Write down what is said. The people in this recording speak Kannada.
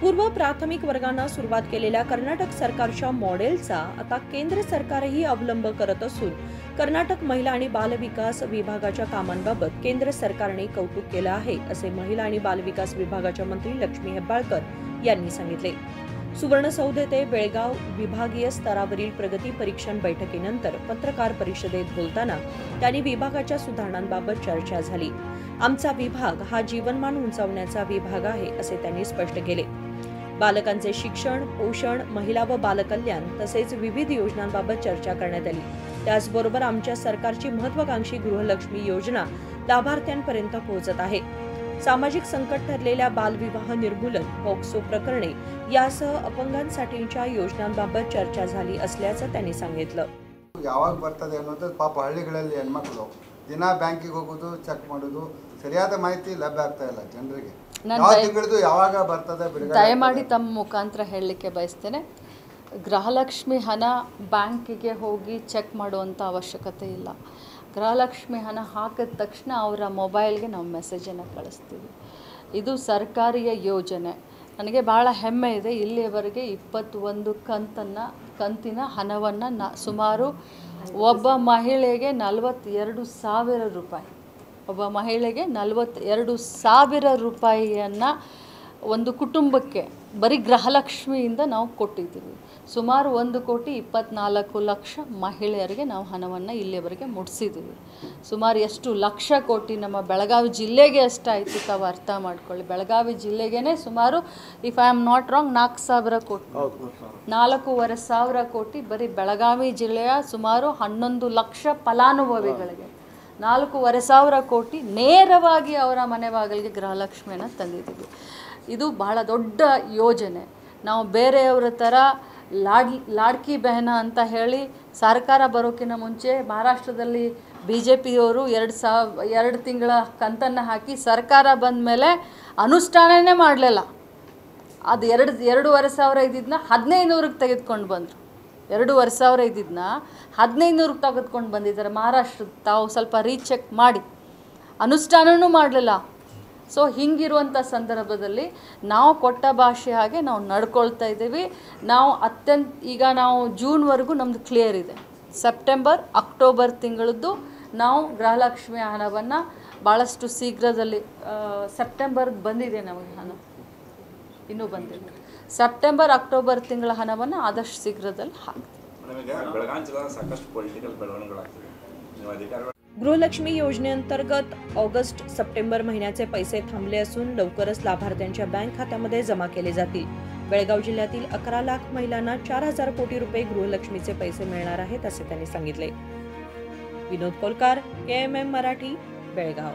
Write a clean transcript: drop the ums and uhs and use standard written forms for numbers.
पूर्व प्राथमिक वर्गांना सुरुवात केलेल्या कर्नाटक सरकारच्या मॉडेलचा आता केंद्र सरकारही अवलंब करत असून कर्नाटक महिला आणि बाल विकास विभागाच्या कामांबाबत केंद्र सरकारने कौतुक केलं आहे असे महिला आणि बाल विकास विभागाच्या मंत्री लक्ष्मी हेब्बाळकर यांनी सांगितले। सुवर्णसौध येथे बेळगाव विभागीय स्तरावरील प्रगती परीक्षण बैठकीनंतर पत्रकार परिषदेत बोलताना त्यांनी विभागाच्या सुधारणांबाबत चर्चा झाली। आमचा विभाग हा जीवनमान उंचावण्याचा विभाग आहे असे त्यांनी स्पष्ट केले। बालकांचे शिक्षण, पोषण, महिला व बालकल्याण तसेच विविध योजनांबाबत चर्चा करण्यात आली। त्याचबरोबर आमच्या सरकारची महत्त्वाकांक्षी गृहलक्ष्मी योजना लाभार्थ्यांपर्यंत पोहोचत आहे। सामाजिक संकट ठरलेल्या बालविवाह निर्मूलन, पॉक्सो प्रकरणे यासह अपंगांसाठीच्या योजनांबाबत चर्चा झाली असल्याचं त्यांनी सांगितलं। ಯಾವಾಗ ಬರ್ತದೆ ಅನ್ನೋದು ಪಾಪ ಹಳ್ಳಿಗಳಲ್ಲಿ ಹೆಣ್ಮಕ್ಳು ದಿನ ಬ್ಯಾಂಕಿಗೆ ಹೋಗೋದು ಚೆಕ್ ಮಾಡೋದು ಸರಿಯಾದ ಮಾಹಿತಿ ಲಭ್ಯ ಆಗ್ತಾ ಇಲ್ಲ ಜನರಿಗೆ। ಯಾವ ತಿಂಗಳದು ಯಾವಾಗ ಬರ್ತದೆ ದಯಮಾಡಿ ತಮ್ಮ ಮುಖಾಂತರ ಹೇಳಲಿಕ್ಕೆ ಬಯಸ್ತೇನೆ, ಗೃಹಲಕ್ಷ್ಮಿ ಹಣ ಬ್ಯಾಂಕಿಗೆ ಹೋಗಿ ಚೆಕ್ ಮಾಡುವಂಥ ಅವಶ್ಯಕತೆ ಇಲ್ಲ। ಗೃಹಲಕ್ಷ್ಮಿ ಹಣ ಹಾಕಿದ ತಕ್ಷಣ ಅವರ ಮೊಬೈಲ್ಗೆ ನಾವು ಮೆಸೇಜನ್ನು ಕಳಿಸ್ತೀವಿ। ಇದು ಸರ್ಕಾರಿಯ ಯೋಜನೆ। ನನಗೆ ಭಾಳ ಹೆಮ್ಮೆ ಇದೆ, ಇಲ್ಲಿಯವರೆಗೆ 21 ಕಂತಿನ ಹಣವನ್ನು ಸುಮಾರು ಒಬ್ಬ ಮಹಿಳೆಗೆ 42,000 ರೂಪಾಯಿ, ಒಬ್ಬ ಮಹಿಳೆಗೆ 42,000 ರೂಪಾಯಿಯನ್ನು ಒಂದು ಕುಟುಂಬಕ್ಕೆ ಬರೀ ಗೃಹಲಕ್ಷ್ಮಿಯಿಂದ ನಾವು ಕೊಟ್ಟಿದ್ದೀವಿ। ಸುಮಾರು 1,24,00,000 ಮಹಿಳೆಯರಿಗೆ ನಾವು ಹಣವನ್ನು ಇಲ್ಲಿಯವರೆಗೆ ಮುಟ್ಟಿಸಿದ್ದೀವಿ। ಸುಮಾರು ಎಷ್ಟು ಲಕ್ಷ ಕೋಟಿ ನಮ್ಮ ಬೆಳಗಾವಿ ಜಿಲ್ಲೆಗೆ ಎಷ್ಟಾಯಿತು ತಾವು ಅರ್ಥ ಮಾಡ್ಕೊಳ್ಳಿ। ಬೆಳಗಾವಿ ಜಿಲ್ಲೆಗೇ ಸುಮಾರು if I am not wrong 4,000 ಕೋಟಿ, 4,500 ಕೋಟಿ ಬರೀ ಬೆಳಗಾವಿ ಜಿಲ್ಲೆಯ ಸುಮಾರು 11 ಲಕ್ಷ ಫಲಾನುಭವಿಗಳಿಗೆ 4,500 ಕೋಟಿ ನೇರವಾಗಿ ಅವರ ಮನೆ ಬಾಗಿಲಿಗೆ ಗೃಹಲಕ್ಷ್ಮಿಯನ್ನು ತಂದಿದ್ದೀವಿ। ಇದು ಬಹಳ ದೊಡ್ಡ ಯೋಜನೆ। ನಾವು ಬೇರೆಯವರ ಥರ ಲಾಡ್ಕಿ ಬೆಹನ ಅಂತ ಹೇಳಿ ಸರ್ಕಾರ ಬರೋಕ್ಕಿಂತ ಮುಂಚೆ ಮಹಾರಾಷ್ಟ್ರದಲ್ಲಿ BJPಯವರು 2 ತಿಂಗಳ ಕಂತನ್ನು ಹಾಕಿ ಸರ್ಕಾರ ಬಂದ ಮೇಲೆ ಅನುಷ್ಠಾನನೇ ಮಾಡಲಿಲ್ಲ। ಅದು 2,500 ಇದ್ದಿದ್ದನ್ನ 1,500ಕ್ಕೆ ತೆಗೆದುಕೊಂಡು ಬಂದರು। 2,500 ಇದ್ದಿದ್ದನ್ನ 1,500ಕ್ಕೆ ತೆಗೆದುಕೊಂಡು ಬಂದಿದ್ದಾರೆ ಮಹಾರಾಷ್ಟ್ರ। ತಾವು ಸ್ವಲ್ಪ ರೀಚೆಕ್ ಮಾಡಿ, ಅನುಷ್ಠಾನವೂ ಮಾಡಲಿಲ್ಲ। ಸೊ ಹಿಂಗಿರುವಂಥ ಸಂದರ್ಭದಲ್ಲಿ ನಾವು ಕೊಟ್ಟ ಭಾಷೆ ಹಾಗೆ ನಾವು ನಡ್ಕೊಳ್ತಾ ಇದ್ದೀವಿ। ಈಗ ನಾವು ಜೂನ್ವರೆಗೂ ನಮ್ಮದು ಕ್ಲಿಯರ್ ಇದೆ। ಸೆಪ್ಟೆಂಬರ್, ಅಕ್ಟೋಬರ್ ತಿಂಗಳದ್ದು ನಾವು ಗೃಹಲಕ್ಷ್ಮಿ ಹಣವನ್ನು ಭಾಳಷ್ಟು ಶೀಘ್ರದಲ್ಲಿ, ಸೆಪ್ಟೆಂಬರ್ ಬಂದಿದೆ ನಮಗೆ ಹಣ, ಇನ್ನೂ ಬಂದಿದೆ। ಸೆಪ್ಟೆಂಬರ್, ಅಕ್ಟೋಬರ್ ತಿಂಗಳ ಹಣವನ್ನು ಆದಷ್ಟು ಶೀಘ್ರದಲ್ಲಿ ಹಾಕ್ತೀವಿ। गृहलक्ष्मी योजनेअंतर्गत ऑगस्ट सप्टेंबर महिन्याचे पैसे थांबले असून लवकरच लाभार्थ्यांच्या बँक खात्यामध्ये जमा केले जातील। बेळगाव जिल्ह्यातील 11 लाख महिलांना 4,000 कोटी रुपये गृहलक्ष्मीचे पैसे मिळणार आहेत असे त्यांनी सांगितले। विनोद कोलकार, KMM मराठी, बेळगाव।